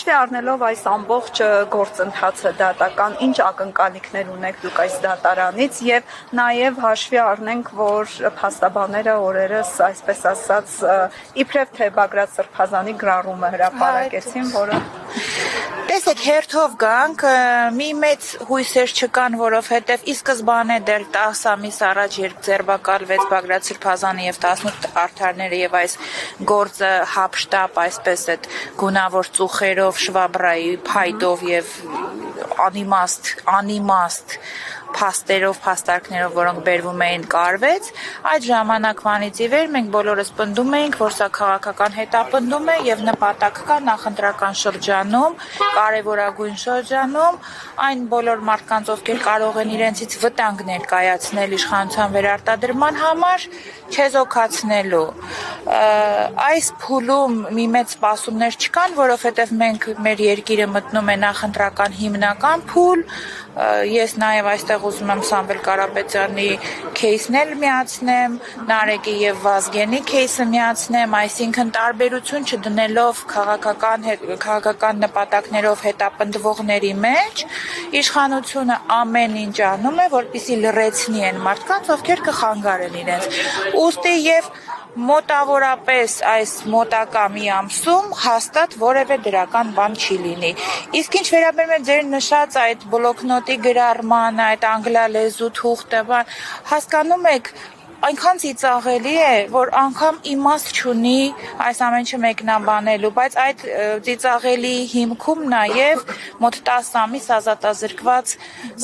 Հաշվի առնելով այս ամբողջ գործընթացը դատական, ինչ ակնկալիքներ ունեք դուք այս դատարանից եւ նաեւ հաշվի առնենք, որ փաստաբանները օրերս, այսպես ասած, իբրև թե Բագրատ Սրբազանի գրառումը հրապարակեցին, որը Տեսեք, հերթով գանք, մի մեծ հույսեր չկան, որովհետև ի սկզբանե դեռ 10 ամիս առաջ, երբ ձերբակալվեց Բագրատ Սրբազանը եւ 18 արդարները եւ այս գործը հապշտապ, այսպես այդ գունավոր ծուխերով, շվաբրայի փայտով եւ անիմաստ փաստերով, փաստարկներով, որոնք բերվում էին կարվեց, այդ ժամանակվանից ի վեր մենք բոլորս պնդում էինք, որ սա քաղաքական հետապնդում է եւ նպատակ կա նախընտրական շրջանում, կարևորագույն շրջանում, այն բոլոր մարդկանց, ովքեր կարող են իրենցից վտանգ ներկայացնել իշխանության վերարտադրման համար, չեզոքացնելու։ Այս փուլում մի մեծ սպասումներ չկան, որովհետեւ մենք մեր երկիրը մտնում է նախընտրական հիմնական փուլ, ես նաև այստեղ ուզում եմ Սամվել Կարապետյանի քեյսն էլ միացնեմ, Նարեկի եւ Վազգենի քեյսը միացնեմ, այսինքն տարբերություն չդնելով քաղաքական նպատակներով հետապնդվողների մեջ, իշխանությունը ամեն ինչ անում է, որպեսզի լրացնի այն մարդկանց, ովքեր կխանգարեն իրենց։ Ուստի եւ մոտավորապես այս մոտակա մի ամսում հաստատ որևէ դրական բան չի լինի։ Իսկ ինչ վերաբերում է ձեր նշած այդ բլոկնոտի գրառման, այդ անգլալեզու թուղթը, հասկանում եք, այնքան ծիծաղելի է, որ անգամ իմաստ չունի այս ամեն ինչը մեկնաբանելու, բայց այդ ծիծաղելի հիմքում նաև մոտ 10 ամիս ազատազրկված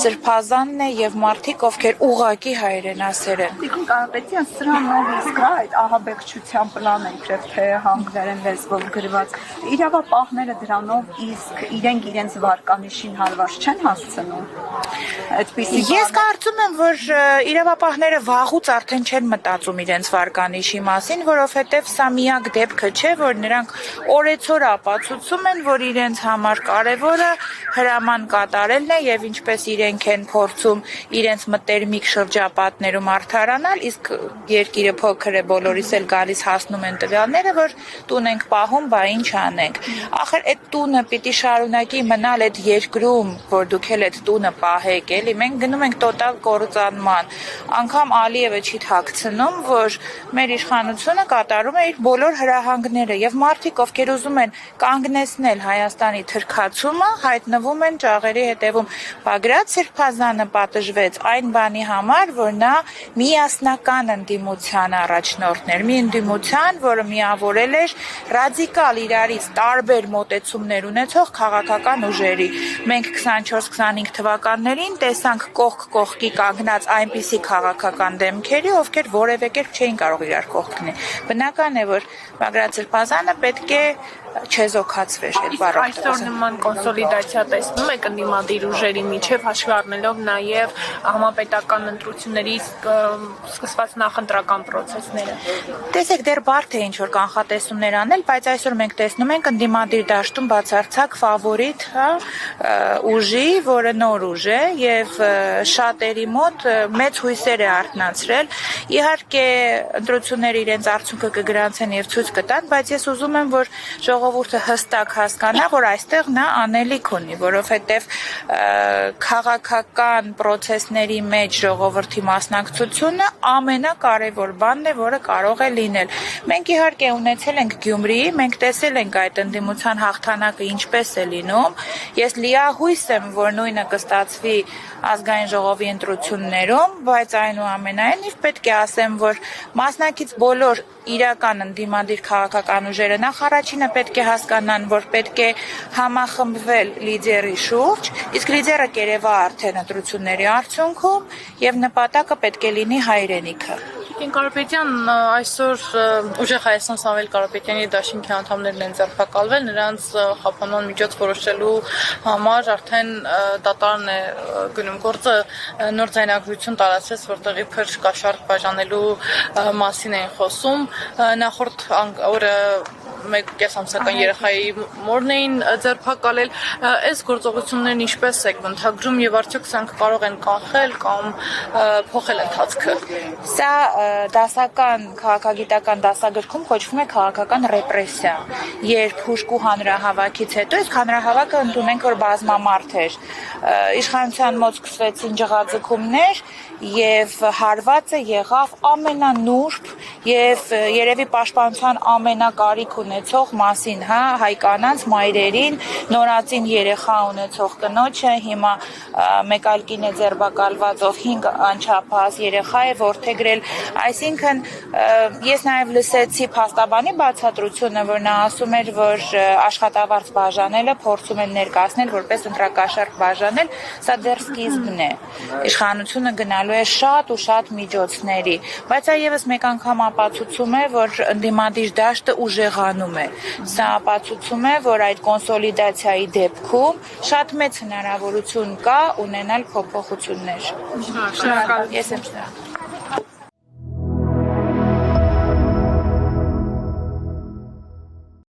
Սրբազանն է եւ մարդիկ, ովքեր ուղղակի հայրենասեր են։ Տիկուն Կարապետյան, սրանով իսկ այդ ահաբեկչության պլանը իբրև թե հանգլերեն լեզվով գրված, իրավապահները դրանով իսկ իրենց վարկանիշին հարված չեն հասցնում։ Ես կարծում եմ, որ իրավապահները վաղուց արդեն չեն մտածում իրենց վարկանիշի մասին, որովհետև սա միակ դեպքը չէ, որ նրանք օրեցօր ապացուցում են, որ իրենց համար կարևորը հրաման կատարելն է եւ ինչպես իրենք են փորձում իրենց մտերմիկ շրջապատներում արդարանալ, իսկ երկիրը փոքր է, բոլորիս էլ գալիս հասնում են տվյալները, որ տուն ենք պահում, բա ինչ անենք։ Ախր այդ տունը պիտի շարունակի մնալ այդ երկրում, որ դուք էլ այդ տունը պահեք, էլի մենք գնում ենք տոտալ կործանման։ Անգամ Ալիևը չի հակցնում, որ մեր իշխանությունը կատարում է իր բոլոր հրահանգները եւ մարդիկ, ովքեր ուզում են կանգնեցնել Հայաստանի թրքացումը, հայտնվում են ճաղերի հետևում։ Բագրատ Սրբազանը պատժվեց այն բանի համար, որ նա միասնական ընդդիմության առաջնորդն էր, մի ընդդիմության, որը միավորել էր ռադիկալ իրարից տարբեր մոտեցումներ ունեցող քաղաքական ուժերի։ Մենք 24-25 թվականներին տեսանք կողք կողքի կանգնած այնպիսի քաղաքական դեմքերի, ովքեր որևէ կերպ չէին կարող իրար կողք գնել։ Բնական է, որ Բագրատ Սրբազանը պետք է չեզոքացվեր այդ բառով։ Այսօր նման կոնսոլիդացիա տեսնում եք ընդդիմադիր ուժերի միջև, հաշվի առնելով նաև համապետական ընտրությունների սկսված նախընտրական process-ները։ Տեսեք, դեռ բարդ է ինչ-որ կանխատեսումներ անել, բայց այսօր մենք տեսնում ենք ընդդիմադիր դաշտում բացարձակ ֆավորիտ, ուժի, որը նոր ուժ է եւ շատերի մոտ մեծ հույսեր է արթնացրել։ Իհարկե, ընտրությունները իրենց արդյունքը կգրանցեն եւ ցույց կտան, բայց ես ուզում եմ, որ ժողովուրդը հստակ հասկանա, որ այստեղ նա անելիք ունի, որովհետև քաղաքական process-ների մեջ ժողովրդի մասնակցությունը ամենակարևոր բանն է, որը կարող է լինել։ Մենք իհարկե ունեցել ենք Գյումրիի, մենք տեսել ենք այդ ընդդիմության հաղթանակը ինչպես է լինում։ Ես լիահույս եմ, որ նույնը կստացվի ազգային ժողովի ընտրություններում, բայց այնուամենայնիվ պետք է ասեմ, որ մասնակից բոլոր իրական ընդդիմադիր քաղաքական ուժերը նախ առաջինը պետք է հասկանան, որ պետք է համախմբվել լիդերի շուրջ, իսկ լիդերը կերևա արդեն ընտրությունների արդյունքում եւ նպատակը պետք է լինի հայրենիքը։ Տիկին Կարապետյան, այսօր ուժեղ Հայաստան Սամվել Կարապետյանի դաշինքի անդամներն են ձերբակալվել, նրանց խափանման միջոց որոշելու համար արդեն դատարանն է գնում գործը, նոր ձայնագրություն տարածեց, որտեղ իբր կաշառք բաժանելու մասին էին խոսում։ Նախորդ օրը 1.5 երեխայի մորն էին ձերբակալել, այս գործողություններն ինչպես եք բնութագրում եւ արդյոք սրանք կարող են կանխել կամ փոխել ընթացքը։ Սա դասական քաղաքագիտական դասագրքում կոչվում է քաղաքական ռեպրեսիա, երբ հուժկու հանրահավաքից հետո այս հանրահավաքը ընդունենք, որ բազմամարդ էր, իշխանության մոտ սկսվեցին ջղաձգումներ եւ հարվածը եղավ ամենանուրբ եւ երևի պաշտպանության ամենակարիք ունեցող մասին, հա, հայ կանանց մայրերին, նորածին երեխա ունեցող կնոջը, հիմա մեկ այլ կին է ձերբակալված, ով 5 անչափահաս երեխա է որդեգրել, այսինքն ես նաեւ լսեցի փաստաբանի բացատրությունը, որ նա ասում էր, որ աշխատավարձ բաժանելը փորձում են ներկայացնել որպես ընտրակաշառք բաժանել, սա դեռ սկիզբն է, իշխանությունը գնալու է շատ ու շատ միջոցների, բայց այևս մեկ անգամ ապացուցում է, որ ընդդիմադիր դաշտը ուժեղանում է, սա ապացուցում է, որ այդ կոնսոլիդացիայի դեպքում շատ մեծ հնարավորություն կա ունենալ փոփոխություններ։ Շնորհակալ եմ։ Ես եմ շնորհակալ։